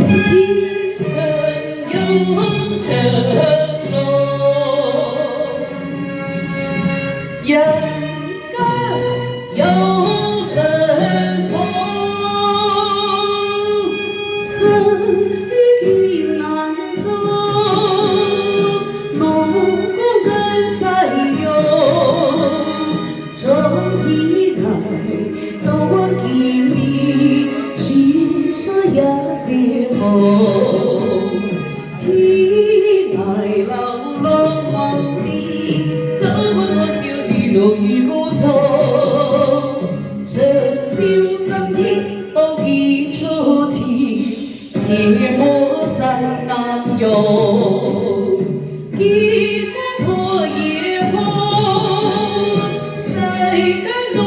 天上有長路，人間有相逢，生於艱難中，勞工跟細用，從天來到見你，全所有接逢。天涯流浪忘地，走過多少雨露與孤重，長笑真意報結初次，切莫世難容。結破夜空，世間多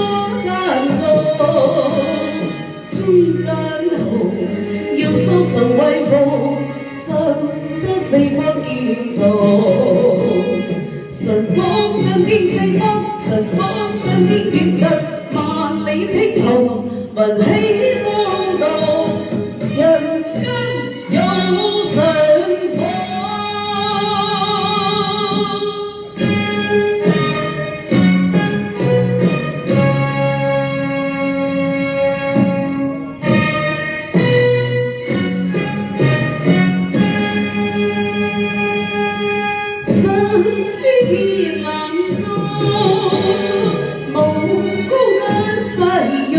讚頌，追根紅，要蘇順威風。四方建造，神方震天四方，神方震天月日，萬里青紅，雲起風動，人間有相逢。於艱難中，無高跟細用，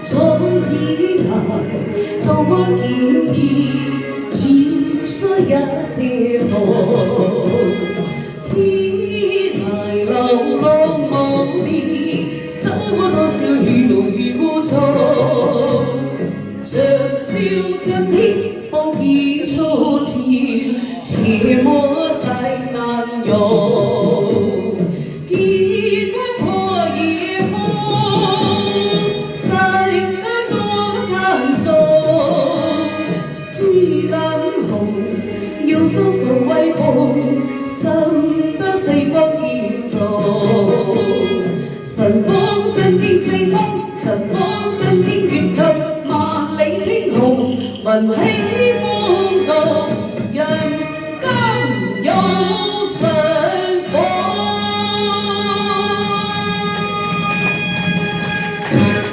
從天涯到我見你，全所有接逢。天涯流浪忘地，走過多少雨露與孤重，長笑真天報結初次，切莫世難容。結破夜空，世間多讚頌，珠根紅，要蘇數威風，深得四方建造。神方震天四方，神方震天月入，萬里青紅，雲起風。